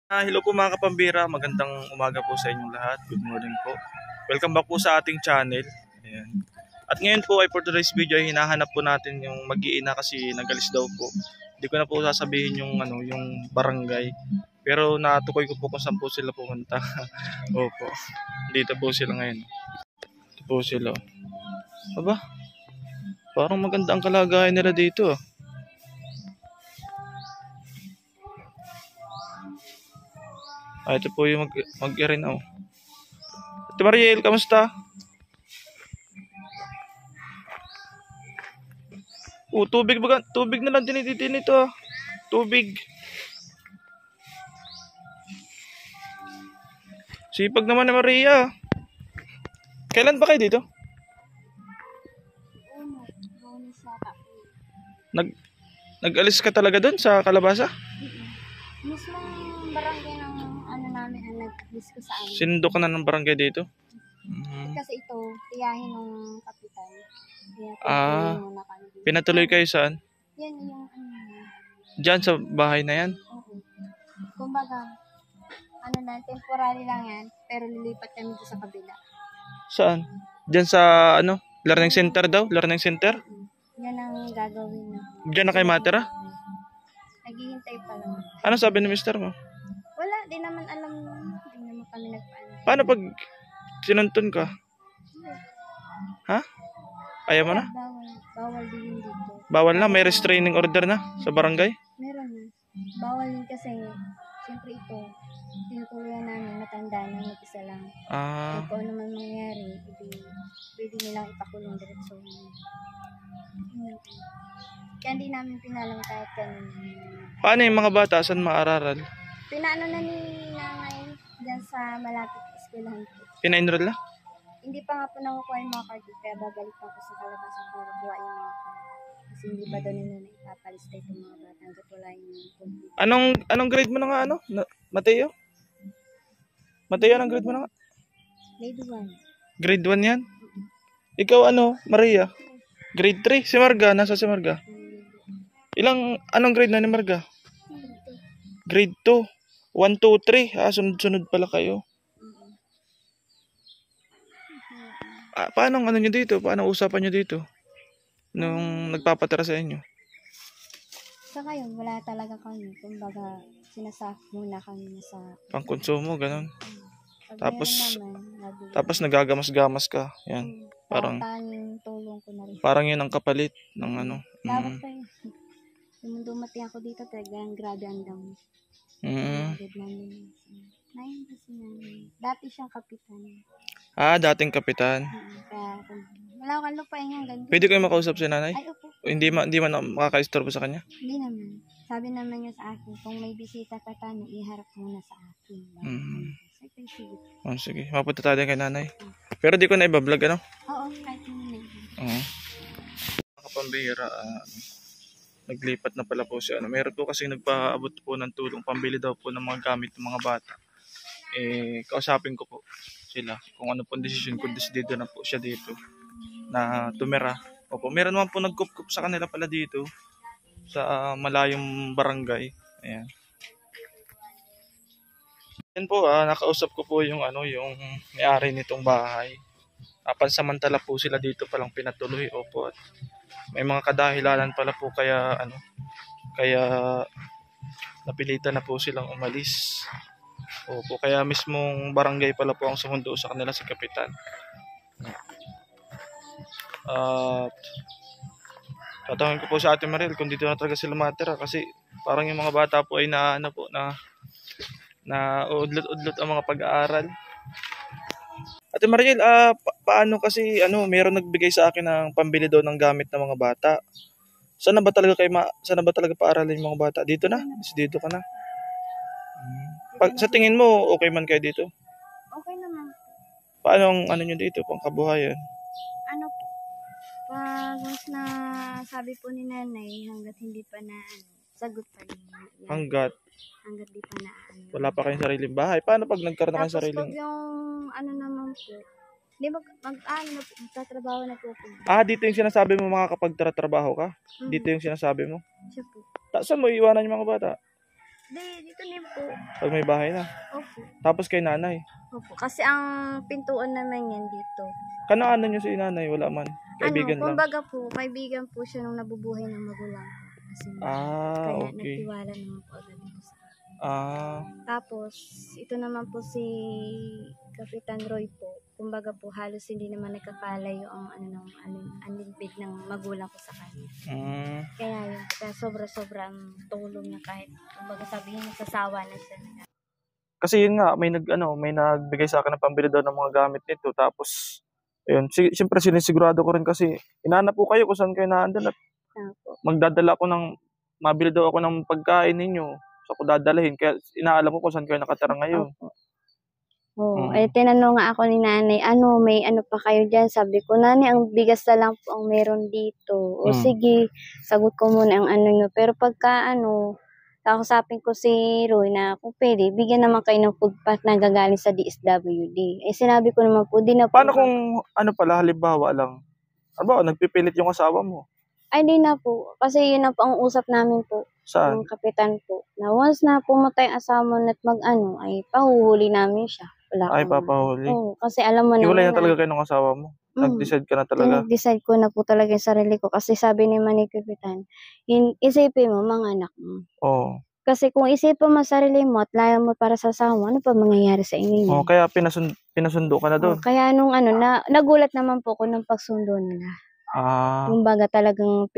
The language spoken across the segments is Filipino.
Hello po mga kapambira, magandang umaga po sa inyong lahat. Good morning po. Welcome back po sa ating channel. Ayan. At ngayon po ay for today's video ay hinahanap po natin yung mag-iina kasi nagalis daw po. Hindi ko na po sasabihin yung barangay. Pero natukoy ko po kung saan po sila pumunta. Opo. Dito po sila ngayon. Dito po sila. Aba, parang maganda ang kalagayan nila dito. Ito po yung mag-irinaw. Ate Mariel, kamusta? Tubig baga, tubig na lang din ito. Tubig. Sipag naman ni Maria. Kailan ba kayo dito? Nag-alis ka talaga doon sa Kalabasa? Mismong barangay ng namin ang nag-alis ko sa amin. Sinundo ka na ng barangay dito? Kasi ito, tiyahin ng kapitan. Pinatuloy kayo saan? Yan yung Diyan sa bahay na yan? Oo. Kumbaga, temporary lang yan, pero lilipat kami sa kabila. Saan? Diyan sa learning center daw? Learning center? Yan ang gagawin na. Diyan na kayo matira? Naghihintay pa lang. Ano sabi ni mister mo? Wala, di naman alam, di naman kami nagpaano. Paano pag sinuntun ka? Ha? Ayaw mo na? Bawal din dito. Bawal na? May restraining order na sa barangay? Meron na. Bawal din kasi, siyempre ito, tinutuloyan namin, matanda na, mag-isa lang. Kung ano man mangyari, pwede nilang ipakulong diretso. Kaya hindi namin pinalang kahit ganun. Paano yung mga bata? Saan maararal? Pinaano na ni nanay dyan sa malapit eskwelahan po. Pina-enroll na? Hindi pa nga po nakukuha yung mga card, kaya babalik pa po sa Kalabasa para buha yung mga card. Kasi hindi pa doon nila na ipapalista itong mga bata hanggat wala yung complete. Anong grade mo na nga Mateo? Mateo, anong grade mo na nga? Grade 1. Grade 1 yan? Ikaw Maria? Grade 3? Si Marga? Nasa si Marga? Anong grade na ni Marga? Grade 2. 1, 2, 3. Sunod-sunod pala kayo. Paano nyo dito? Paano usapan nyo dito? Nung nagpapatira sa inyo? Sa ngayon, wala talaga kami. Kumbaga, sinasaf muna kami sa pangkonsumo, ganun. Tapos nagagamas-gamas ka. Yan. Parang tulong ko na rin. Parang yun ang kapalit ng Dapat pa yun. Yung dumating ako dito, talagang grabe ang dami. Dati siyang kapitan. Dating kapitan. Kaya, wala kang lupain yung ganyan. Pwede kayo makausap si nanay? Ay, opo. Hindi man makaka-istorbo sa kanya? Hindi naman. Sabi naman niya sa akin, kung may bisita ka tayo, iharap muna sa akin. Sige. Mapunta tayo kay nanay. Pero di ko na ibablog, Oo, kahit hindi. Oo. Kapambira, naglipat na pala po siya. Meron po kasi nagpaabot po ng tulong, pambili daw po ng mga gamit ng mga bata. Kausapin ko po sila kung ano po ang desisyon kung desidido na po siya dito na tumira. Opo, meron naman po nagkup-kup sa kanila pala dito sa malayong barangay. Ayan. Yan po, nakausap ko po yung may-ari nitong bahay. Pansamantala po sila dito palang pinatuloy. Opo, at may mga kadahilanan pala po kaya napilitan na po silang umalis. Opo, kaya mismong barangay pala po ang sumundo sa kanila, si kapitan. Tatawagin ko po sa Ate Mariel kung dito na talaga sila matira kasi parang yung mga bata po ay na udlot-udlot ang mga pag-aaral. Ate Mariel, paano kasi meron nagbigay sa akin ng pambili daw ng gamit ng mga bata. Saan na ba talaga paaralin yung mga bata? Dito na? Dito ka na? Sa tingin mo, okay man kayo dito? Okay naman. Paano ang nyo dito, pang kabuhayan? Po? Pag mas na sabi po ni nanay, hanggat hindi pa na sagot pa rin. Hanggat di pa na wala pa kayong sariling bahay. Paano pag nagkaroon na kayong sariling? Tapos yung naman po, di ba magtatrabaho na po po. Dito yung sinasabi mo mga kapag trabaho ka? Dito yung sinasabi mo? Siya po. Saan mo iiwanan yung mga bata? Dito din po. Pag may bahay na. Opo. Tapos kay nanay. Opo. Kasi ang pintuan naman yan dito. Kanaanan niyo si nanay, wala man. Kaibigan lang. Kumbaga po, kaibigan po siya nung nabubuhay ng magulang ko. Kasi kaya okay. nagtiwala naman po agad dito sa Tapos, ito naman po si Kapitan Roy po. Kumbaga po, halos hindi naman nakakalayo ang anlimbig ng magulang ko sa kanya. Kaya yun, kaya sobra-sobra ang tulong niya kahit, kumbaga sabihin niya, sasawa na siya. Kasi yun nga, may nagbigay sa akin ng pambili daw ng mga gamit nito. Tapos, ayun, siyempre sinisigurado ko rin kasi, inaanap po kayo kung saan kayo naandun at magdadala ko mabili daw ako ng pagkain ninyo. So, ako dadalahin. Kaya inaalam ko kung saan kayo nakatira ngayon. Tinanong nga ako ni nanay, may pa kayo dyan? Sabi ko, nanay, ang bigas na lang po ang meron dito. O sige, sagot ko muna ang nyo. Pero pagka kakusapin ko si Roy na kung pwede, bigyan naman kayo ng food pack na gagaling sa DSWD. Sinabi ko naman po, di na po. Paano kung halimbawa lang? Nagpipilit yung asawa mo? Ay, di na po. Kasi yun na po ang usap namin po. Saan? Yung kapitan po. Na once na pumatay asawa mo at ay pahuhuli namin siya. Papahuli? Oo, kasi alam mo naman. Iwalay na talaga kayo ng asawa mo? Nag-decide ka na talaga? Nag-decide ko na po talaga yung sarili ko. Kasi sabi ni Kapitan, isipin mo, mga anak mo. Oo. Kasi kung isipin mo sarili mo at layo mo para sa asawa, ano pa mangyayari sa inyo? Kaya pinasundo ka na doon? Kaya nung nagulat naman po ko ng pagsundo nila. Kumbaga talagang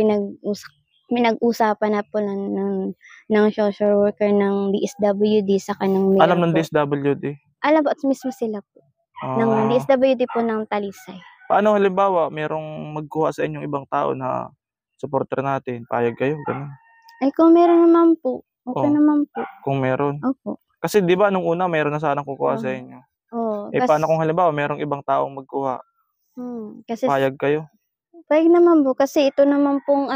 pinag-usapan na po ng social worker ng DSWD sa kanang mayor. Alam ng DSWD? Alam po, at mismo sila po. Ng DSWD po ng Talisay. Paano halimbawa, merong magkuha sa inyong ibang tao na supporter natin, payag kayo, ganun? Ay, kung meron naman po, okay naman po. Kung meron? Opo. Kasi di ba nung una, meron na sanang kukuha sa inyo? Paano kung halimbawa, merong ibang taong magkuha? Payag kayo? Payag naman po, kasi ito naman pong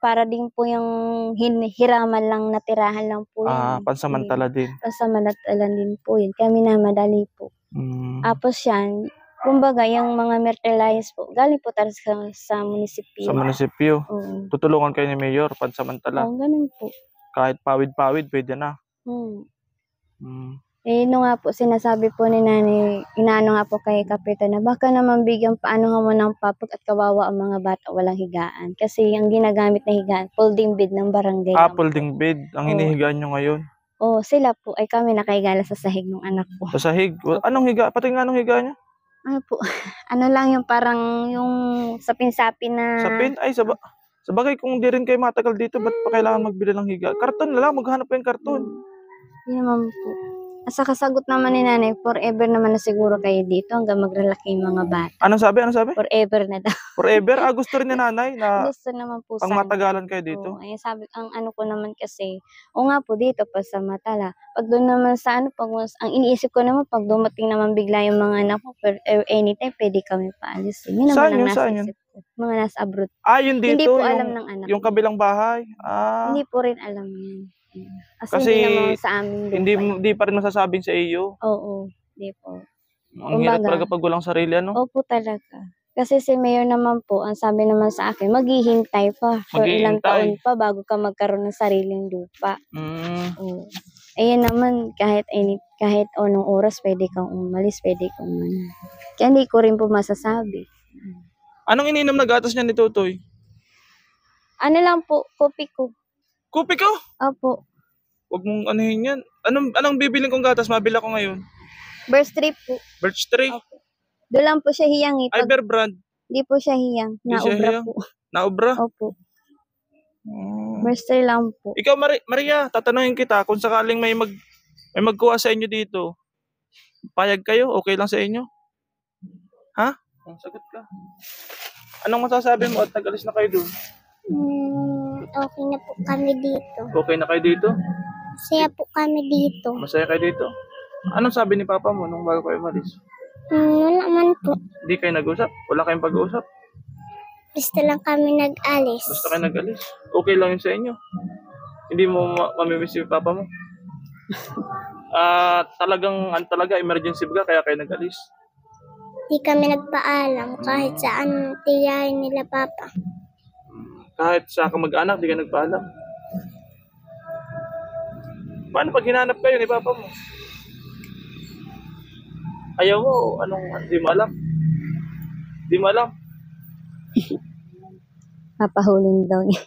para din po yung hiraman lang, natirahan lang po yan. Pansamantala din. Pansamantala din po yun. Kami na madali po. Tapos yan, kumbaga yung mga merchandise po, galing po talaga sa munisipyo. Sa munisipyo? Tutulungan kayo ni Mayor, pansamantala? Ganun po. Kahit pawid-pawid, pwede na? Nung nga po, sinasabi po ni nanay, inaano nga po kay Kapitan na baka naman bigyan paano mo ng papag at kawawa ang mga bata walang higaan. Kasi ang ginagamit na higaan, folding bed ng barangay. Folding bed? Ang hinihigaan nyo ngayon? Sila po, ay kami nakahigala sa sahig ng anak ko. Sa sahig? Anong higa? Pati nga anong higa niya? Lang yung parang yung sapin-sapin na... Sapin? Ay, sabagay kung di rin kayo matagal dito, ba't pa kailangan magbili ng higa? Karton na lang, maghanap pa yung karton. Hindi naman po. Sa kasagot naman ni nanay, forever naman na siguro kayo dito hanggang magrelaki yung mga bata. Anong sabi? Forever na daw. Forever? Gusto rin ni nanay na gusto naman po pang matagalan kayo dito? Sabi, ang ko naman kasi, nga po dito pa sa Matala. Pag doon naman sa ang iniisip ko naman, pag dumating naman bigla yung mga anak ko, anytime pwede kami paalis. Yun naman ang nasa isip ko. Mga nasa abroad. Yun dito? Hindi po alam ng anak. Yung kabilang bahay? Hindi po rin alam yan. Kasi hindi naman sa amin. Hindi pa rin masasabing sa iyo? Oo, hindi po. Ang hirap talaga pag walang sarili, ano? Opo talaga. Kasi si Mayor naman po, ang sabi naman sa akin, maghihintay pa. For ilang taon pa bago ka magkaroon ng sariling lupa. Ayan naman, kahit anong oras pwede kang umalis, pwede kang Kaya hindi ko rin po masasabi. Anong ininom na gatas niya ni Tutoy? Lang po, kopi ko. Kopi ko? Opo. Huwag mong anuhin yan. Anong bibiling kong gatas? Mabila ko ngayon. Birch tree po. Birch tree? Opo. Doon lang po siya hiyang. Ay, Bear Brand? Hindi po siya hiyang. Naubra po. Naubra? Opo. Birch tree lang po. Ikaw, Maria, tatanungin kita kung sakaling may magkuha sa inyo dito. Payag kayo? Okay lang sa inyo? Ha? Sagot ka. Anong masasabi mo at nag-alis na kayo doon? Okay na po kami dito. Okay na kayo dito? Masaya po kami dito. Masaya kayo dito? Anong sabi ni Papa mo nung bago kayo umalis? Wala man po. Hindi kayo nag-usap? Wala kayong pag-uusap? Basta lang kami nag-alis. Basta kayo nag-alis? Okay lang yun sa inyo? Hindi mo mamimiss yung Papa mo? Talaga emergency ba kaya kayo nag-alis? Hindi kami nagpaalam kahit saan tiyahin nila Papa. Kahit sa kamag-anak, di ka nagpaalam. Paano pag hinanap kayo ni Papa mo? Ayaw mo, di mo alam? Di mo alam? Papahulin daw niya.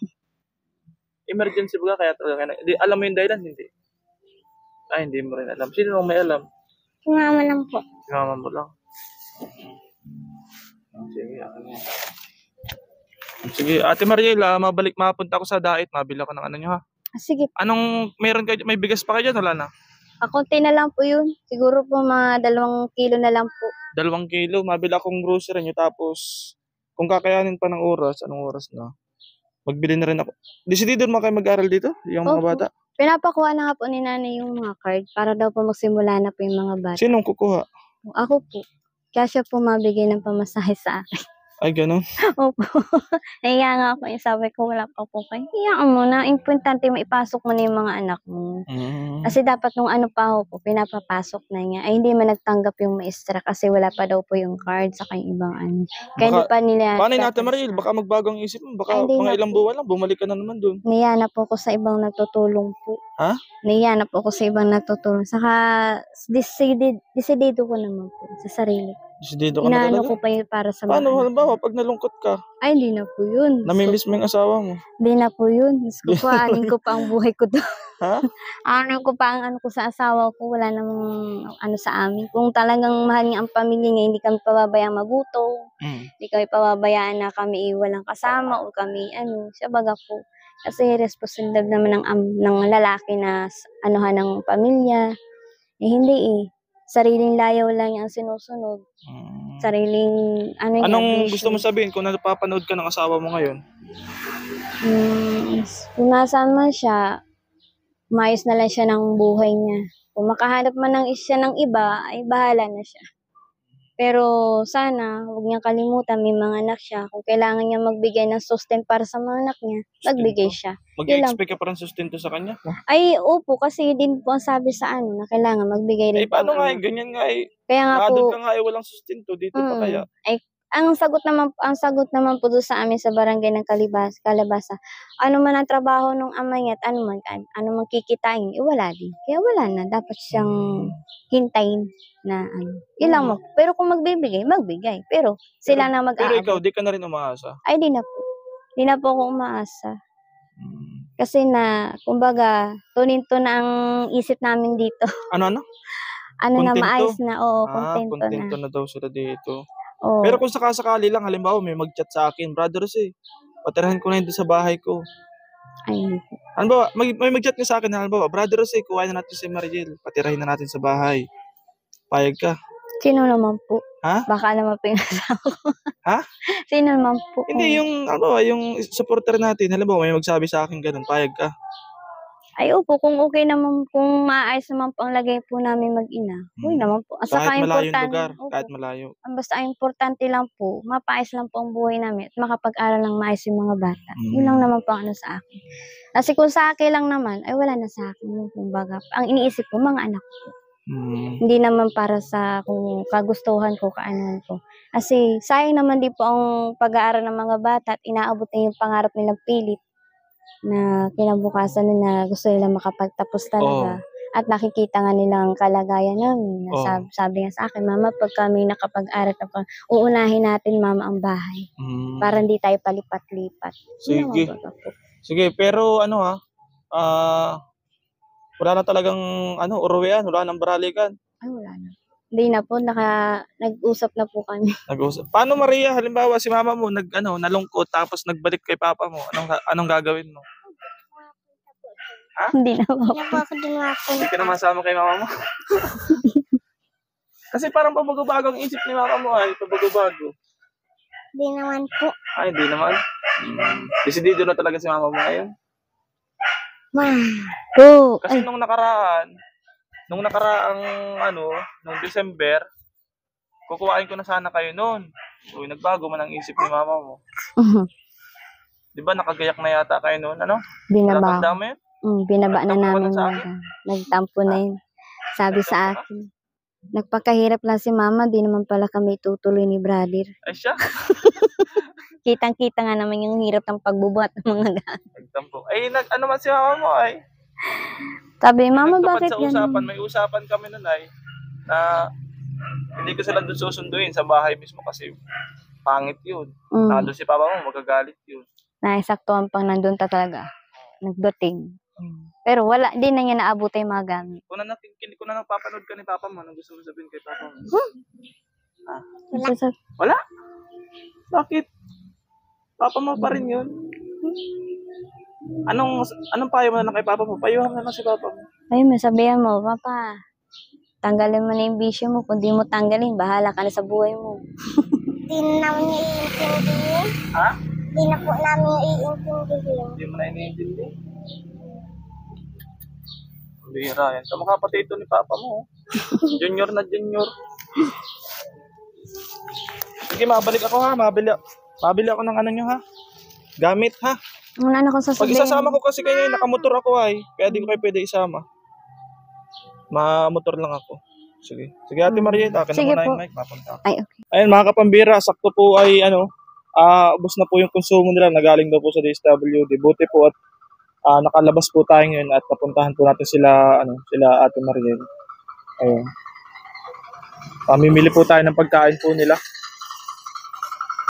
Emergency ba kaya talaga? Di, alam mo yung dahilan? Hindi. Ay, hindi mo rin alam. Sino nang may alam? Si mama lang po. Si mama mo lang. Sige, ako na. Sige, Ate Mariel, mapunta ako sa dait. Mabila ko ng ano nyo ha. Sige. Anong, meron kayo, may bigas pa kayo dyan? Wala na? Konti na lang po yun. Siguro po mga 2 kilo na lang po. 2 kilo, mabila akong grocery nyo. Tapos, kung kakayanin pa ng oras, anong oras na? Magbili na rin ako. Decidido mo kayo mag-aral dito? Yung mga Opo. bata? Pinapakuha na nga po ni nanay yung mga card para daw po magsimula na po yung mga bata. Sinong kukuha? Ako po. Kaya siya po mabigay ng pamasahe sa akin. Ay, ganun? Opo. Nahiya nga ako. Sabi ko, wala pa po kayo. Hiyaan mo na. Importante maipasok mo na yung mga anak mo. Kasi dapat nung ano pa ako po, pinapapasok na niya. Ay, hindi man nagtanggap yung maestra kasi wala pa daw po yung card sa kayong ibang ano. Kaya hindi pa nila... Paano yung Ate Mariel? Baka magbago ang isip mo. Baka Ay, mga ilang buwan lang, bumalik ka na naman dun. Nahiya na po ako sa ibang natutulong po. Ha? Nahiya na po ako sa ibang natutulong. Saka, desidido ko naman po sa sarili ko. Decidido ka na Inaano talaga? ko pa yun para sa Paano, mga anak. halimbawa, pag nalungkot ka, Ay, hindi na po yun. namimiss mo yung asawa mo? Hindi na po yun. Diyos ko po, anin ko pa ang buhay ko doon. Ha? Anin ko pa ang ano ko sa asawa ko. Wala namang ano sa amin. Kung talagang mahal niya ang pamilya niya, hindi kami pababayaan magutom. Hindi kami pababayaan na kami walang kasama o kami siya baga po. Kasi responsibilidad naman ng lalaki na anuhan ng pamilya. Hindi Sariling layaw lang niya ang sinusunod. Sariling Anong vision. gusto mo sabihin kung napapanood ka ng asawa mo ngayon? Kung nasaan man siya, maayos na lang siya ng buhay niya. Kung makahanap man siya ng iba, ay bahala na siya. Pero sana, huwag niyang kalimutan, may mga anak siya. Kung kailangan niya magbigay ng sustain para sa mga anak niya, magbigay siya. Mag-expect ka pa rin sustento sa kanya? Ay, opo, kasi din po ang sabi sa na kailangan magbigay rin Eh, paano nga ganyan nga Kaya nga na-adult po, ka nga walang sustento. Dito pa kaya? ay, ang sagot naman po doon sa amin sa barangay ng Kalabasa, ano man ang trabaho ng ama niya at ano man kikitain, wala din. Kaya wala na, dapat siyang hintayin na Yun lang mo. Pero kung magbibigay. Pero sila na Pero mag-aabot. ikaw, di ka na rin umaasa? Ay, di na po. Di na po ako umaasa. Kasi kumbaga, tuninto na ang isip namin dito. Ano? Ano na, Kontento? maayos na. Oo, kontento na. Kontento na daw sila dito. Oo. Pero kung sakasakali lang, halimbawa may mag-chat sa akin, brother patirahan ko na yun doon sa bahay ko. Ay, hindi po. Halimbawa, may mag-chat ka sa akin, halimbawa, brother kuhain na natin si Mariel, patirahin na natin sa bahay. Payag ka? Sino naman po? Ha? Baka naman po yung asawa ko. Ha? Sino naman po? Hindi, yung supporter natin, halimbawa, may magsabi sa akin ganun, payag ka? Ay, opo, kung okay naman, kung maayos naman po ang lagay po namin mag-ina. Uy naman po. Kahit malayong lugar, kahit malayo. Basta ang importante lang po, mapaayos lang po ang buhay namin at makapag-aral ng maayos yung mga bata. Yun lang naman po ang sa akin. Kasi kung sa akin lang naman, ay wala na sa akin. Kumbaga, ang iniisip ko, mga anak ko. Hindi naman para sa kung kagustuhan ko, kaanohan ko. Kasi sayang naman din po ang pag-aaral ng mga bata at inaabot na yung pangarap nilang pilit na kinabukasan na gusto nila makapagtapos talaga. At nakikita nga nilang kalagayan namin. Sabi nga sa akin, Mama, pag kami nakapag-aral na uunahin natin, Mama, ang bahay. Para hindi tayo palipat-lipat. Sige, pero wala na talagang uruwian, wala nang baralikan. Ay, wala na. Hindi na po, nag-usap na po kami. Nag-usap. Paano Maria, halimbawa si mama mo nalungkot tapos nagbalik kay papa mo, anong gagawin mo? Ha? Hindi na po. Hindi po ako dumako. Hindi ka na masama kay mama mo? Kasi parang pabago-bago ang isip ni mama mo pabago-bago. Hindi naman po. Ay, hindi naman. Desidido na talaga si mama mo ngayon. Kasi nung nakaraang nung December, kukuhain ko na sana kayo noon. Uy, nagbago man ang isip ni mama mo. Di ba nakagayak na yata kayo noon, Binaba. Natanda mo yun? Binaba na Nagtampo namin. ka sa akin? Nagtampo na yun. Sabi sa akin, nagpakahirap lang si mama, di naman pala kami tutuloy ni brother. Ay siya? Kitang-kita nga naman yung hirap ng pagbubuhat ng mga daan. Nagtampo. Ay, ano man si mama mo ay? Sabi, Mama, Nagtupad bakit sa yan? usapan, may usapan kami nun ay na hindi ko sila doon susunduin sa bahay mismo kasi pangit yun. Nandun si papa mo, magagalit yun. Naisaktuhan pang nandun talaga. Nagdating. Pero wala, di na niya naabuti yung mga gamit. Kung na napapanood ka ni papa mo, anong gusto mo sabihin kay papa mo? Wala? Bakit? Papa mo pa rin yun. Anong payo mo na lang kay papa mo? Payuhan na lang si papa mo. Ayun, sabihan mo, Papa, tanggalin mo na yung bisyo mo. Kung di mo tanggalin, bahala ka na sa buhay mo. Di na namin iintindihin. Ha? Di na po namin iintindihin. Hindi mo na iniintindi. Bira yan. Kamukha pati ito ni papa mo. Junior na junior. Sige, mabalik ako ha. Mabili ako ng ano nyo ha. Gamit ha. Muna na akong Pag sasabihin. isasama ko kasi kayo, nakamotor ako ay. Kaya di ko kayo pwede isama. Mamotor lang ako. Sige. Sige Ate Mariel, akin Sige na muna po. yung mic. Mapunta ako. Ay, okay. Ayun mga kapambira, sakto po ay ubos na po yung konsumo nila. Nagaling daw po sa DSWD. Buti po at nakalabas po tayo ngayon at napuntahan po natin sila Ate Mariel. Ayun. Pamimili po tayo ng pagkain po nila.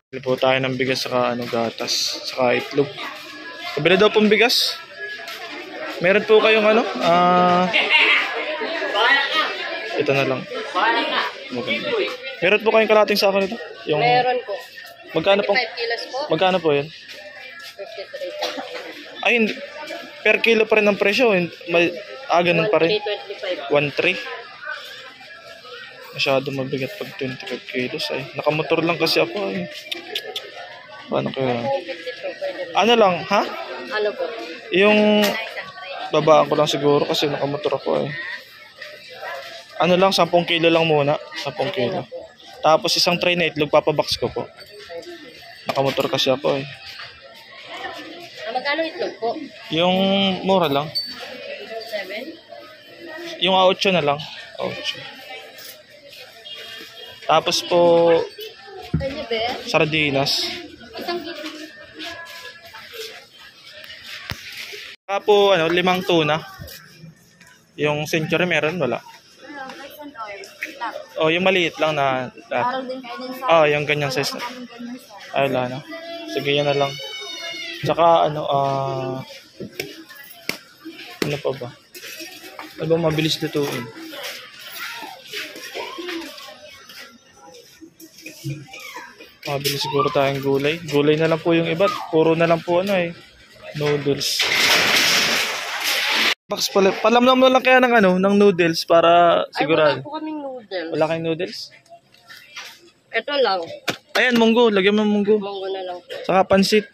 Bili po tayo ng bigas saka gatas, saka itlog. Kabili daw pong bigas. Meron po kayong ito na lang. Meron po kayong kalating sako nito? Meron po. Magkano po? 5 kilos po. Magkano po yun? 53. Ay, hindi. Per kilo pa rin ang presyo. Ganun pa rin. 1,325. 1.3. Masyado mabigat pag 25 kilos ay. Nakamotor lang kasi ako ay. Paano kaya? 52, pwede rin. Ano lang, ha? Ano po? Yung babaan ko lang siguro kasi nakamotor ako ay. Ano lang, 10 kilo lang muna. 10 kilo. Tapos isang tray na itlog, papabox ko po. Nakamotor kasi ako eh. Magkano itlog po? Yung mura lang. 7? Yung 8 na lang. 8. Tapos po, Pwede ba? sardinas. Isang kilo. Saka po, 5 tuna. Yung century meron, wala. Oh, yung maliit lang na. Oh, yung ganyan size. Ay, wala na. Sige, yan na lang. Tsaka, ano pa ba? Ano ba mabilis lutuin? Mabilis siguro tayong gulay. Gulay na lang po yung iba. Puro na lang po noodles. Box pala. Palamnam na lang kaya ng noodles para sigurado. Ay, wala po kaming noodles. Wala kayong noodles? Ito lang. Ayan, munggo. Lagyan mo ng munggo. Munggo na lang po. Saka pansit.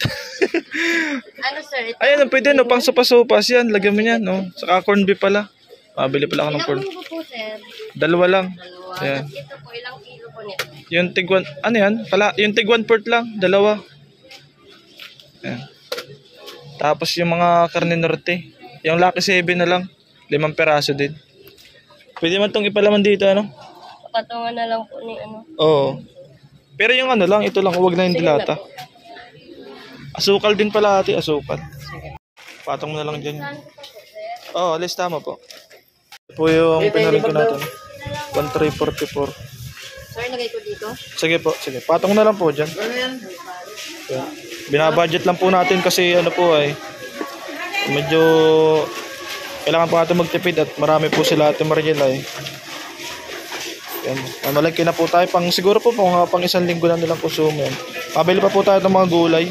Ano sir? Ito Ayan, pwede pang sopa-sopas yan. Lagyan mo yan, Saka corned beef pala. Mabili pala ako ng corned. munggo po sir? 2 lang. Dalawa. Ayan. Ito po, ilang kilo po nito? Yung tig-1, ano yan? Yung tig-1 port lang. 2. Ayan. Tapos yung mga karne norte. Yung Lucky 7 na lang. 5 peraso din. Pwede man itong ipalaman dito, Patungan na lang po ni Oo. Pero yung lang, ito lang. Huwag na yung Sige dilata. na po. Asukal din pala ate, asukal. Patong na lang dyan. Oo, alis tama po. Ito po yung pinarin ko natin. 1,344. Sir, lagay ko dito. Sige po, sige. Patong na lang po dyan. Yeah. Binabudget lang po natin kasi medyo kailangan po natin magtipid at marami po sila Ate Mariel Yan. Malagay na po tayo siguro po pang isang linggo na nilang konsumo yan. Pabili pa po tayo ng mga gulay.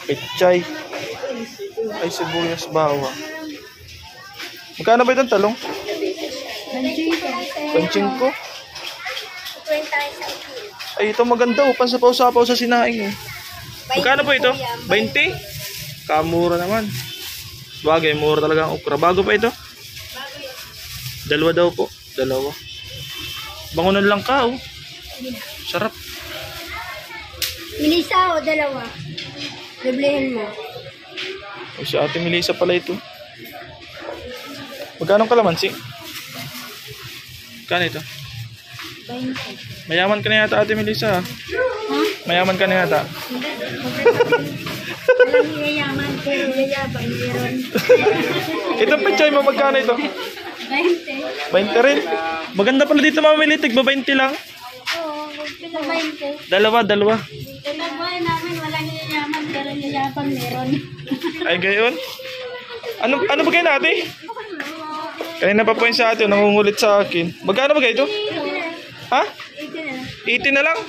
Pechay. Ay, sibuyas, bawa. Magkano ba itong talong? 25. Ay, ito maganda. Pansapaw-sapaw sa sinaing Magkano po ito? 20? Kamura naman. Bagay, mura talaga ang okra. Bago pa ito? 2 daw po. 2. Bangunan lang ka, Sarap. Milisa o 2? Doblehin mo. Si Ate Melissa pala ito. Magkano kalamansi? Magkano ito? 20. Mayaman ka na yata Ate Melissa. Mayaman ka na yata. Walang yayaman, pero yayabang meron. Itong pechay mo, magkano ito? 20. 20 rin. Maganda pala dito mamili, tigba 20 lang. Oo, 20. Dalawa. Tinagbayan namin, walang yayaman, pero yayabang meron. Ay, gayon. Ano ba kayo natin? Kanina pa po yung sa atin, nangungulit sa akin. Magkano ba kayo ito? Ha? 80 na lang?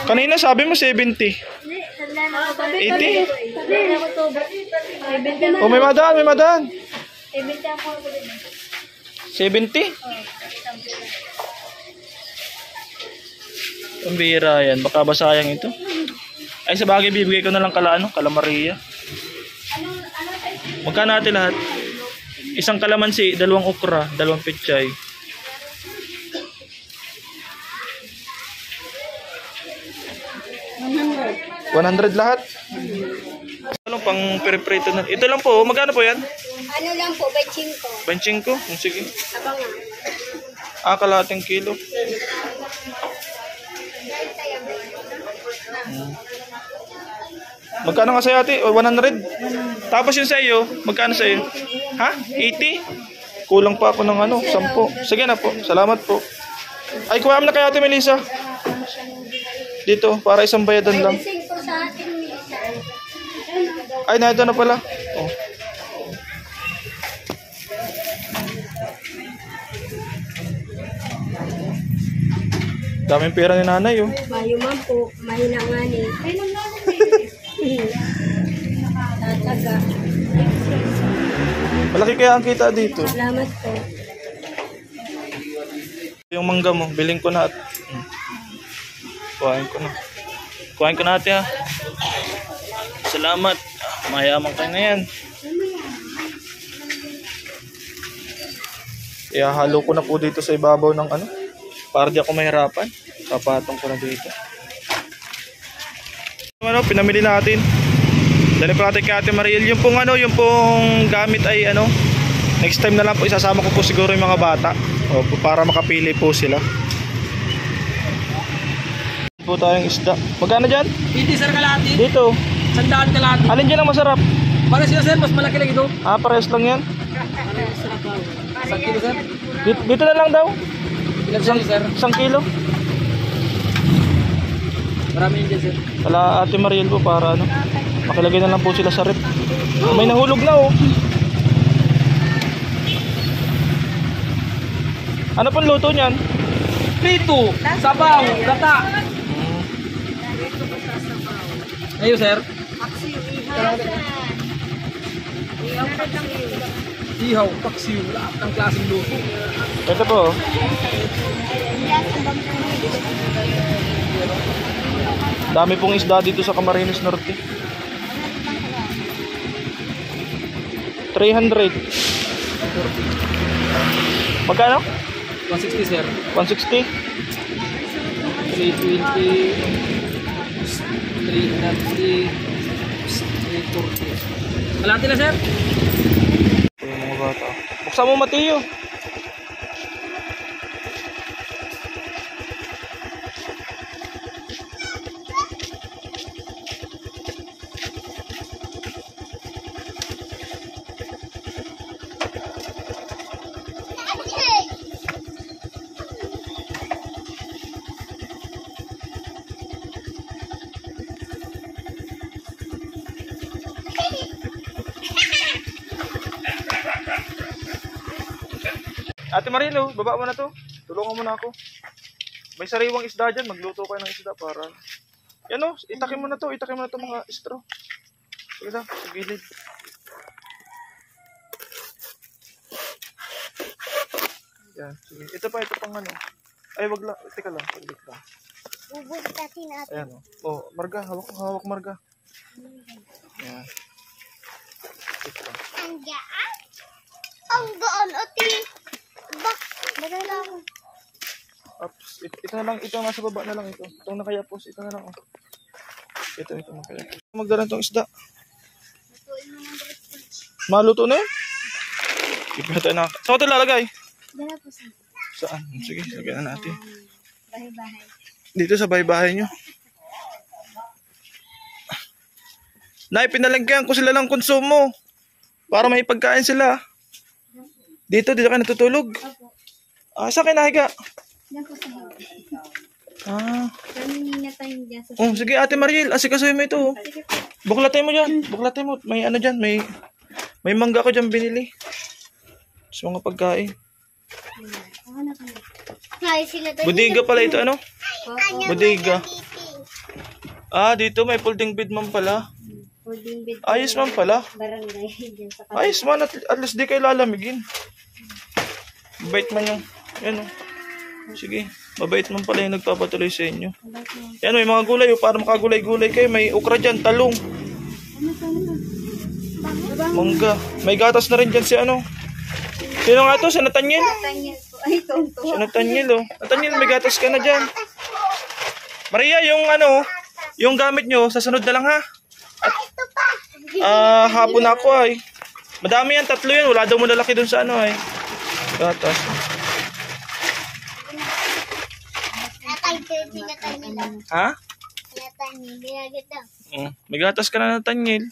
Kanina sabi mo 70. 80? Oh, may madaan. 70? Ang bira yan. Baka ba sayang ito? Ay, sa bagay, bibigay ko na lang kala Maria. Magkano natin lahat? Isang kalamansi, 2 okra, 2 pechay. 100 lahat? Ano pang preprito na? Ito lang po, magkano po yan? Ano lang po, 25. 25? Sige. Abang nga. Kalahating kilo. Magkano nga sa'yo ate? 100? Tapos yung sa'yo, magkano sa'yo? Ha? 80? Kulang pa ako ng 10. Sige na po, salamat po. Ay, kuha mo na kay ate Melissa. Dito, para isang bayadan lang. Sing po sa atin, Misa. Ay, naito na pala. Oh. Daming pera ni nanay, oh. Mayuman po, mahinangan eh. Ay, nanglanan eh. Tataga. Malaki kaya ang kita dito. Salamat po. Yung mangga mo, biling ko na. Kuhain ko na ate ha. Salamat. Mayaman kayo na yan. Ihahalo ko na po dito sa ibabaw ng para di ako mahirapan. Papatong ko na dito. Pinamili natin. Dali ko natin kay Ate Mariel. Yung pong gamit ay next time na lang po isasama ko po siguro yung mga bata. Para makapili po sila. Po tayong isda. Magkano dyan? 80 sir kalahati. Dito. 100 kalahati. Alin dyan ang masarap? Para sila sir, mas malaki lang ito. Parehas lang yan. 1 kilo sir. Dito na lang daw. Ilan sir? 1 kilo. Marami yun dyan sir. Wala Ate Mariel po para makilagay na lang po sila sa rep. May nahulog na oh. Ano pong luto niyan? Prito, sabaw, gata. Ayun sir. Ihaw, paksiw, lahat ng klaseng luto. Ito po oh. Dami pong isda dito sa Camarines Norte. 300. Magkano? 160 sir. 160? 320. 330. 340. Kalahati na sir. Ito yung mga bata. Buksan mo Mateo. Ate Marilo, baba mo na to. Tulungan mo na ako. May sariwang isda dyan. Magluto kayo ng isda para... Yan o, itakin mo na to. Itakin mo na to mga straw. Sige na, sa gilid. Yan, sige. Ito pang Ay, wag lang. Teka lang, paglit lang. Ubus natin natin. Ayan o. Oh, Marga, hawak Marga. Yan. Ito. Andiyan? Ang gaan, ati. Bak, madala ako. Ito na lang, ito nasa baba na lang ito. Itong nakayapos, ito na lang oh. Ito nakayapos. Magdala itong isda. Maluto na yun? Ipahata na. Saan ito lalagay? Dala po sa Saan? Sige, lagyan na natin. bahay-bahay. Dito sa bahay-bahay nyo. Nay, pinalagyan ko sila ng konsumo. Para may pagkain sila. Dito ka natutulog. Saan kayo nahiga? Yan po sa higa. Ah. Kanina tayo dyan sa Oh, sige Ate Mariel, asikasuhin mo ito. Oh. Buklatay mo dyan. Buklatay mo. May ano dyan. May mangga ko dyan binili. Sa mga pagkain. Ay, sila tayo. Budiga pala ito, ano? Opo. Budiga. Dito may folding bed man pala. Holding bed. Ayos man pala. Barangay. Dyan sa Ayos man, at least di kayo lalamigin. Mabait man yung, yan o. Sige, mabait man pala yung nagpapatuloy sa inyo. Yan, may mga gulay para makagulay-gulay kayo. May okra dyan, talong. Mangga. May gatas na rin dyan si ano. Sino nga to? Si Nathaniel? Nathaniel po. Ay, tonto. Si Nathaniel oh. Nathaniel, may gatas ka na dyan. Maria, yung ano, yung gamit nyo, sa sunod na lang ha. Hapon ako ay. Madami yan, 3 yan. Wala daw mo lalaki dun sa ano ay. Gatas. Ha? May gatas ka na, Nathaniel.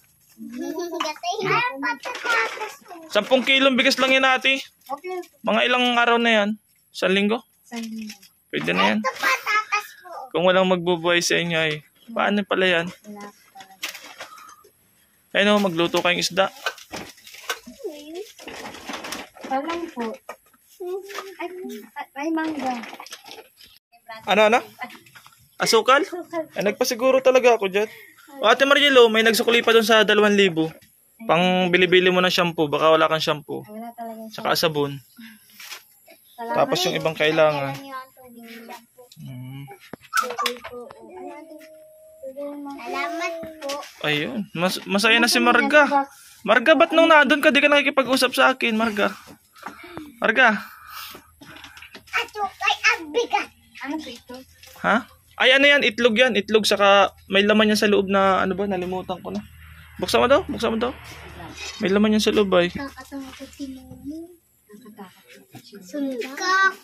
10 kilong bigas lang yan ate. Okay. Mga ilang araw na yan? 1 linggo? Saan? Pwede na yan. Kung walang magbubuhay sa inyo ay, paano pala yan? Wala pa. Ayun o, magluto kayong isda. Palang po. Ay, mangga. Ano? Asukal? Nagpasiguro talaga ako dyan. O Ate Marielo, may nagsukli pa dun sa 2,000. Pang bili-bili mo ng shampoo, baka wala kang shampoo. Wala talaga. Tsaka sabon. Tapos yung ibang kailangan. Salamat po. Ayun. Masaya na si Marga. Marga, ba't nung naandun ka, di ka nakikipag-usap sa akin, Marga? Marga? Ato kay abigat. Ano po ito? Ha? Ay, ano yan? Itlog yan. Itlog, saka may laman yan sa loob na, ano ba? Nalimutan ko na. Buksan mo daw. May laman yan sa loob ay. Nakatawa ko si Mami. Nakatakot. Sundak.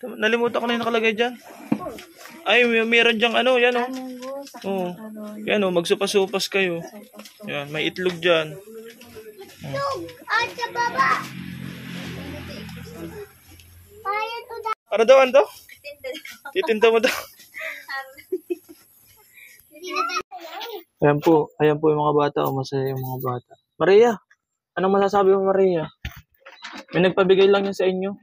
Nalimutan ko na yung nakalagay dyan. Ay, meron dyang ano, yan o. Oo. Yan o, magsupas-supas kayo. Yan, may itlog dyan. At sa baba. Kaya to da. Ano daw, ano daw? Titinda mo daw. Ayan po yung mga bata. O, masaya yung mga bata. Maria, anong masasabi mo, Maria? May nagpabigay lang yan sa inyo.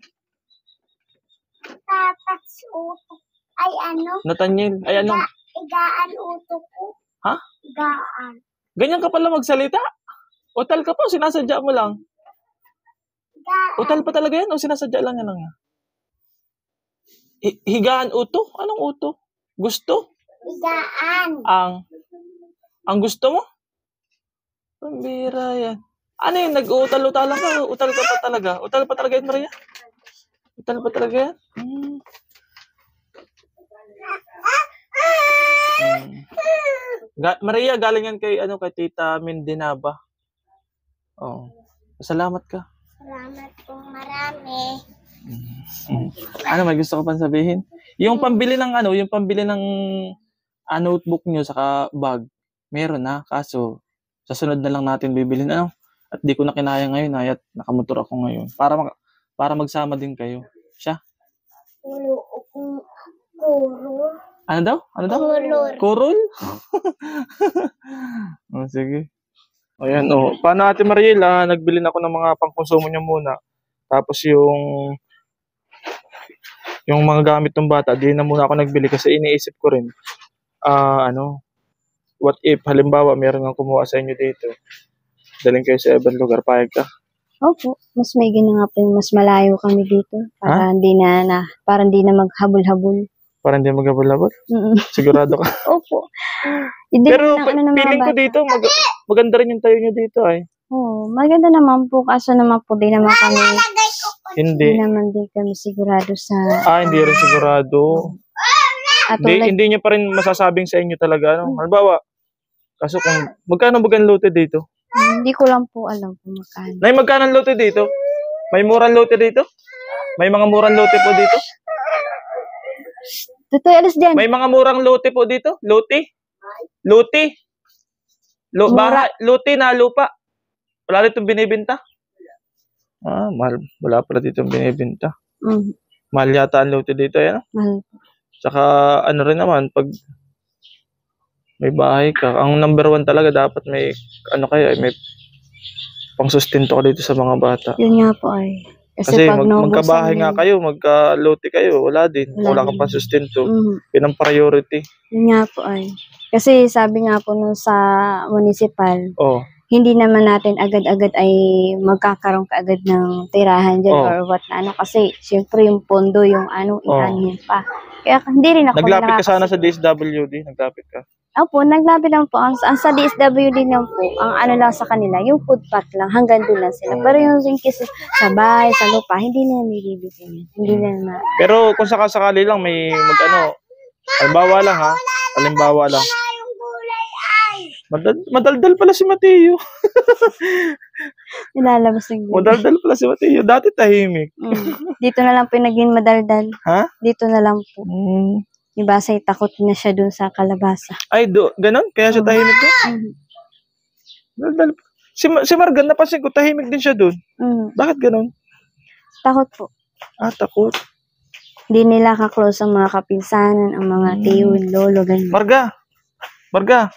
Tapas utok. Ay ano? Nathaniel, ay ano? Igaan utok ko. Ha? Igaan. Ganyan ka pala magsalita? Utal ka pa o sinasadya mo lang? Igaan. Utal pa talaga yan o sinasadya lang yan lang? Higaan uto? Anong uto? Gusto? Igaan. Ang gusto mo? Pambira yan. Ano yun? Nag-uutal-utalan ka? Utal ka pa talaga? Utal pa talaga yan, Maria? Utal pa talaga yan? Maria, galing yan kay Tita Mindinaba. Oh. Salamat ka. Salamat po marami. Ano, may gusto ko pang sabihin? Yung pambili ng notebook nyo saka bag, meron na. Kaso, sa sunod na lang natin bibilhin. At di ko na kinaya ngayon at nakamotor ako ngayon. Para magsama din kayo. Siya? Kurul. Ano daw? Kurul. Kurul? Oh, sige. Ayan, oh. Paano Ate Mariela, nagbili na ako ng mga pangkonsumo niya muna. Tapos yung mga gamit ng bata, di na muna ako nagbili kasi iniisip ko rin, what if, halimbawa, meron nga kumuha sa inyo dito, daling kayo sa ibang lugar, payag ka? Opo. Mas may nga po yung mas malayo kami dito. Para hindi na maghabol-habol. Para hindi maghabol-habol? Sigurado ka? Opo. Pero feeling ko dito, maganda rin yung tayo nyo dito ay. Oo, maganda naman po. Kaso naman po, di naman kami sigurado sa... Hindi rin sigurado. At Hindi nyo pa rin masasabing sa inyo talaga. Halimbawa, kaso kung magkano bagang lote dito? Hindi ko lang po alam kung magkano. Nay, magkano ang lote dito? May murang lote dito? May mga murang lote po dito? Totoo, alas dyan. May mga murang lote po dito? Lote? Lote? Mura. Lote na lupa. Wala dito binibenta? Mahal. Wala pala dito binibenta. Mahal yata ang lote dito, yan. Mahal. Tsaka ano rin naman, pag may bahay ka, ang number 1 talaga dapat may, ano kayo, may pangsustento ka dito sa mga bata. Yun nga po ay. Kasi pag naubusan magkabahay nga din- kayo, magka-lote kayo, wala din. Wala Wala kang din. pangsustento. Mhm. Yun ang priority. Yun nga po ay. Kasi sabi nga po nung sa municipal, Oh, hindi naman natin agad-agad ay magkakaroon kaagad ng tirahan dyan Oh. or what na ano. Kasi syempre yung pondo, yung ano, Oh. inaanihin pa. Kaya hindi rin ako naglapit ka sana nakakasi- sa DSWD, naglapit ka. Opo, naglapit lang po. Ang sa DSWD lang po, ang ano lang sa kanila, yung food pack lang, hanggang doon lang sila. Pero yung in case sa bahay, sa lupa, hindi na nilibigyan yan. Hindi na Pero kung sakasakali lang may mag-ano, halimbawa lang ha, halimbawa lang. Madaldal pala si Mateo. nilalabas ng gulay. Madaldal pala si Mateo. Dati tahimik. Dito na lang po yung naging madaldal. Ha? Dito na lang po. Mm. Diba, say takot na siya dun sa kalabasa. Ay, ganun? Kaya siya tahimik doon? Mhm. Daldal. Si Margan, napansin ko, tahimik din siya doon. Bakit ganun? Takot po. Takot. Hindi nila ka-close ang mga kapinsanan, ang mga tiyo, lolo, ganyan. Marga!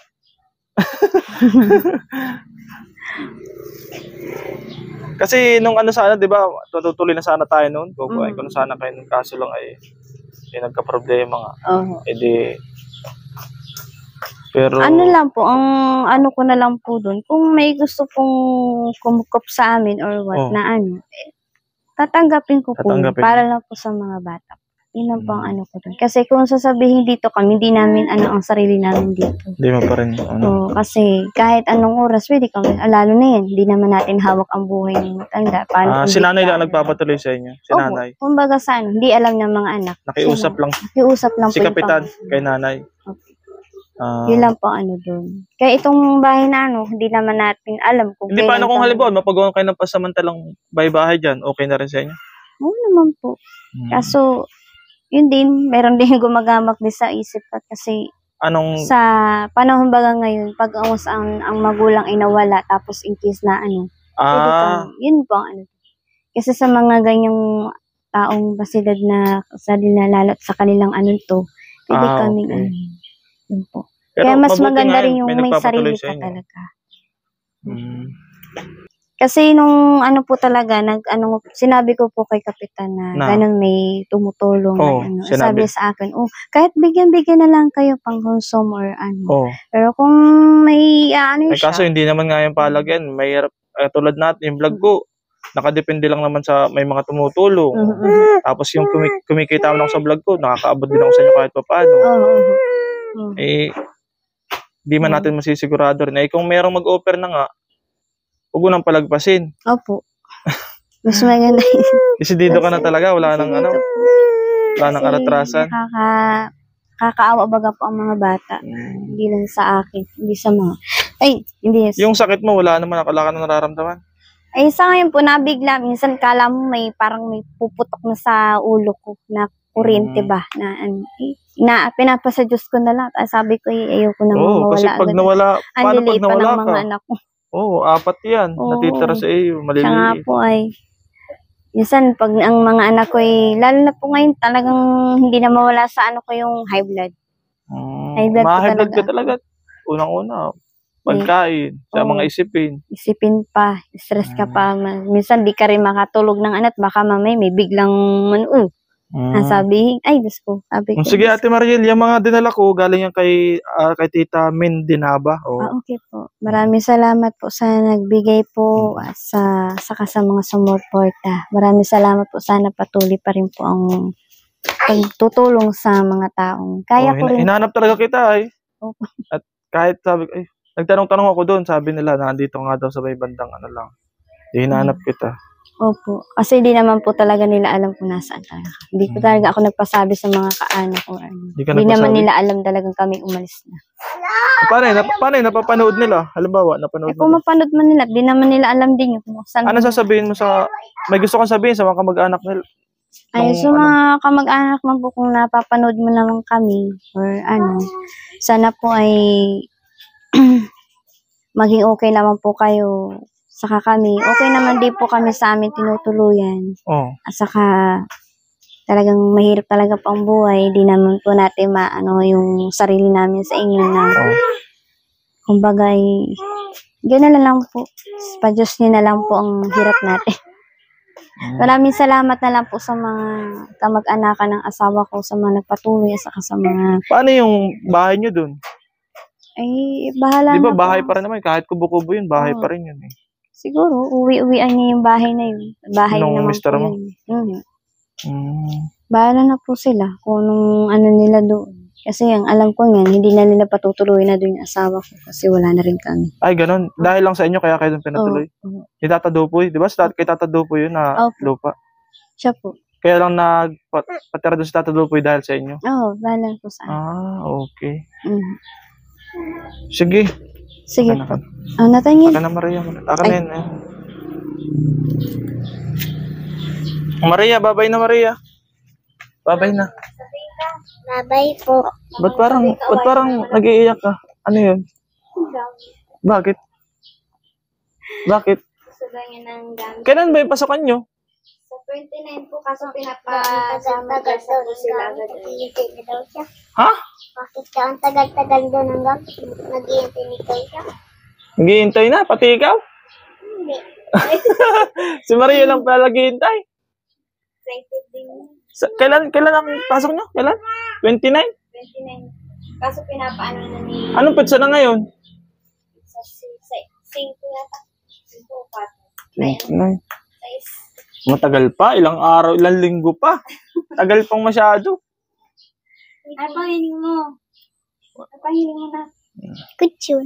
Kasi nung ano sana, 'di ba? Tutuloy na sana tayo noon. Kukuhain ko na sana kayo ng kaso lang ay nagka-problema nga. Oo. Pero Ano lang po, ang ano ko na lang po doon, kung may gusto pong kumukop sa amin or what Oh. na ano, tatanggapin ko po yun, Tatanggapin. para lang po sa mga bata. Yun lang po ang ano ko doon. Kasi kung sasabihin dito kami, hindi namin ano ang sarili namin dito. hindi mo pa rin ano. Oo, kasi kahit anong oras, pwede kami, lalo na yan, hindi naman natin hawak ang buhay ng matanda. Paano kung Si di nanay ka lang alam? nagpapatuloy sa inyo. Si Opo, nanay. kumbaga sa ano, hindi alam ng mga anak. Nakiusap lang Nakiusap lang si po yung kapitan pang- kay nanay. Opo. Ah, Yun lang po ano doon. Kaya itong bahay na ano, hindi naman natin alam kung hindi paano kailan kung pa- halimbawa mapagawa kayo ng pasamantalang bahay dyan, okay na rin sa inyo? Oo naman po. Kaso, yun din, meron din gumagamit din sa isip at kasi Anong sa panahon baga ngayon, pag ang magulang ay nawala, tapos in case na ano, pwede kang- yun po ang ano. Kasi sa mga ganyang taong basilad na sa lalo sa kanilang ano to, pwede kaming okay. ano, yun po. Pero Kaya mas mabuti maganda nga rin yun, yung may may nagpapatuloy sarili sa ka inyo. talaga. Mm. Kasi nung ano po talaga, sinabi ko po kay Kapitan na Na? ganun may tumutulong. Oo, na ano. sinabi. Sabi sa akin, kahit bigyan-bigyan na lang kayo pang consume or ano. Oh. Pero kung may ano Ay, kaso siya, hindi naman nga yung palagyan. Mahirap. Tulad natin, yung vlog ko, nakadepende lang naman sa may mga tumutulong. Tapos yung kumikita lang sa vlog ko, nakakaabot din ako sa inyo kahit pa paano. Di man natin masisigurado rin. Kung merong mag-offer na nga, huwag mo nang palagpasin. Opo. Mas maganda yun. Desidido ka na talaga, wala nang ano, wala nang Kasi aratrasan. Kakaawa baga po ang mga bata. Hindi lang sa akin, hindi sa mga, hindi. Yung sakit mo, wala naman, wala ka nang nararamdaman. Sa ngayon po, nabigla. Minsan kala mo parang may puputok na sa ulo ko na kuryente ba? Na pinapasa Diyos ko na lang. Sabi ko, ayoko na mawala. Kasi pag nawala, paano pag pa nawala ng ka? mga anak ko. Apat yan. Oo. Natitira sa iyo, Siya nga maliliit. po minsan pag ang mga anak ko lalo na po ngayon talagang hindi na mawala sa ano ko yung high blood. High blood ko High blood ka talaga. talaga. Unang-una, pagkain, sa Oo. mga isipin. Isipin pa, stress ka pa. Minsan di ka rin makatulog ng anak, baka mamay may biglang ang sabi, Diyos ko. Sabi ko, Sige, Ate Mariel, yung mga dinala ko, galing yan kay Tita Min Dinaba. okay po. Maraming salamat po sa nagbigay po sa mga sumuporta. Maraming salamat po. Sana patuloy pa rin po ang pagtutulong sa mga taong kaya ko rin. Hinahanap talaga kita Opo. At kahit sabi, nagtanong-tanong ako doon, sabi nila, nandito nga daw sa may bandang ano lang. Hinahanap kita. Opo. Kasi hindi naman po talaga nila alam kung nasaan talaga. Hindi ko talaga ako nagpasabi sa mga kaanak ko. Hindi naman nila alam talagang kami umalis na. Paano yun? Napapanood nila? Halimbawa, napanood Kung nila. mapanood man nila, di naman nila alam din yung kung saan. Ano sasabihin mo may gusto kang sabihin sa mga kamag-anak nila? Ay, Nung sa mga kamag-anak mo po kung napapanood mo naman kami or ano, sana po ay maging okay naman po kayo. Saka kami, okay naman din po kami sa amin tinutuluyan. Oh. At saka talagang mahirap talaga po ang buhay. Hindi naman po natin maano yung sarili namin sa inyo na kumbaga ay gano'n na lang po. Pa Diyos niyo na lang po ang hirap natin. Maraming salamat na lang po sa mga kamag-anakan ng asawa ko, sa mga nagpatuloy, at saka sa mga, Paano yung bahay nyo dun? ay, bahala Di ba na bahay po. pa rin naman, kahit kubo-kubo yun, bahay Oo. pa rin yun eh. Siguro, uwi-uwian niya yung bahay na yun. Bahay Nung naman mister po mo? yun. Mhm. Mm. Bahala na po sila kung anong ano nila doon. Kasi ang alam ko nga, hindi na nila patutuloy na doon yung asawa ko kasi wala na rin kami. Ay, ganun. Dahil lang sa inyo, kaya kayo dun pinatuloy. Oo. Ni Tata Dupoy, di ba? Kay Tata Dupoy yun na Opo. lupa. Siya po. Kaya lang nagpatira doon sa Tata Dupoy dahil sa inyo. Oo, bahala po sa akin. Ah, okay. Mhm. Sige. Sige Akin na po. ka. Natangin. Akin na, Maria. Akin Ay. na yun. Maria, babay na, Maria. Babay na. Babay po. Ba't parang nag-iiyak ka? Ano yun? Bakit? Bakit? Gusto ba niya ng gamit? Kailan ba yung pasokan nyo? Sa 29 po kaso Tagal-tagal daw ng gamit. Naghihintay na daw siya. Ha? Bakit ka ang tagal-tagal daw ng gamit? Naghihintay ni Kaya. Naghihintay na, pati ikaw? Hindi. Si Maria lang pala naghihintay. Excited din. Kailan ang pasok nyo? Kailan? 29? 29. Kaso pinapaano na ni Anong petsa na ngayon? sa 5 yata. 5 29. 4. Matagal pa, ilang araw, ilang linggo pa. Tagal pang masyado. Ay, pahiling mo. Pahiling mo na. Kutsyon.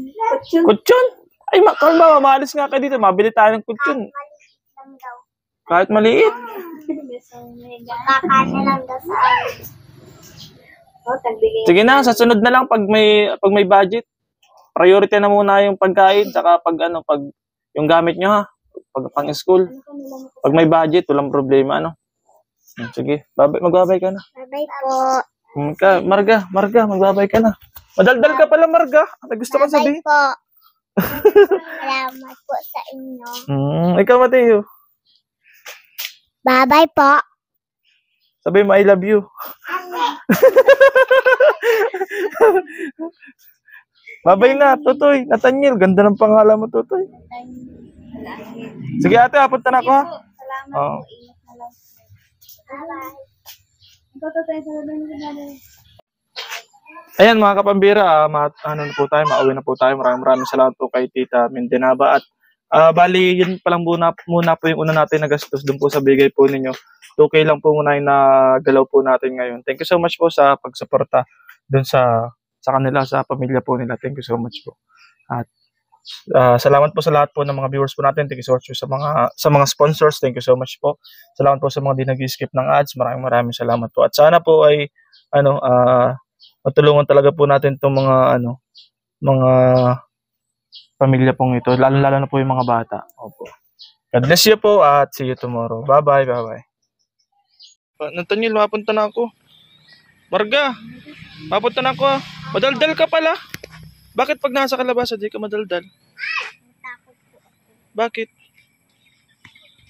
Kutsyon? Ay, kalma, maalis nga kayo dito. Mabili tayo ng kutsyon. Lang daw. Kahit maliit. Kakasya lang daw sa amin. Oh, tagbigay. Sige na, sa sunod na lang pag may budget. Priority na muna yung pagkain saka pag yung gamit nyo ha. Pag pang school. Pag may budget, walang problema ano. Sige, magbabay ka na. Babay po. Marga, magbabay ka na. Madaldal ka pala, Marga. Ano gusto ko Babay sabihin? po. Salamat po sa inyo. Ikaw, Mateo. Babay po. Sabi mo, I love you. Babay na, Tutoy. Nathaniel, ganda ng pangalan mo, Tutoy. Sige ate, apunta na ako ha. Salamat Oo. po. Ingat na lang. Bye-bye. Ikaw to tayo sa namin. Ayan mga kapambira, ano na po tayo, mauwi na po tayo. Maraming salamat po kay Tita Mindanaba. At bali, yun pa lang muna po yung una natin na gastos dun po sa bigay po ninyo. 2K lang po muna yung nagalaw po natin ngayon. Thank you so much po sa pagsuporta dun sa kanila, sa pamilya po nila. Thank you so much po. At salamat po sa lahat po ng mga viewers po natin. Thank you so much po sa mga sponsors. Thank you so much po. Salamat po sa mga di nag-skip ng ads. Maraming salamat po. At sana po ay matulungan talaga po natin itong mga pamilya pong ito. Lalo na po yung mga bata. Opo. God bless you po at see you tomorrow. Bye-bye. Nathaniel, mapunta na ako. Marga, mapunta na ako ha. Madaldal ka pala. Bakit pag nasa kalabasa di ka madaldal? Takot po ako. Bakit?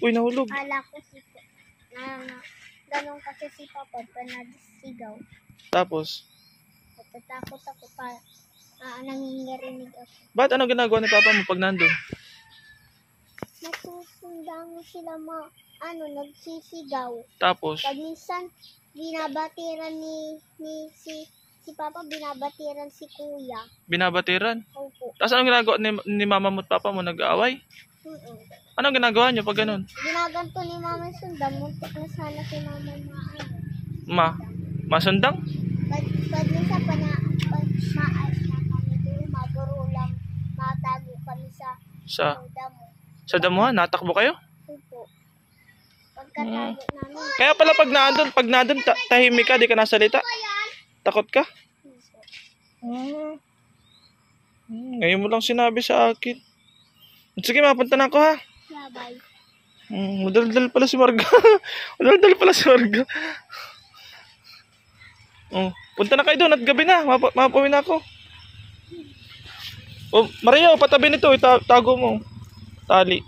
Uy, nahulog. Kala ko ganun kasi si Papa pa nagsigaw. Tapos, Natatakot ako pa. Nangingarinig ako. ba't ano ginagawa ni Papa mo pag nandun? Nasusundan mo sila nagsisigaw. Tapos, Pag minsan, binabatiran si Papa, binabatiran si Kuya. binabatiran. Opo. Tapos anong ginagawa ni Mama mo at Papa mo? Nag-aaway? Anong ginagawa niyo pag ganun? Ginaganto ni Mama yung sundan. Muntik na sana si Mama Masundang? Pag minsan maayos na kami doon, maguro lang, matago kami sa damo. Sa damuhan? Natakbo kayo? Opo. Pagkatago namin, Kaya pala pag nandun, tahimik ka, di ka nasalita? Takot ka? Ngayon mo lang sinabi sa akin. Sige, mapunta na ako ha. sabay. Madaldal pala si Marga. Madaldal pala si Marga. Oh, punta na kayo doon at gabi na. Mapawin na ako. Oh, Maria, patabi nito. Tago mo. Tali.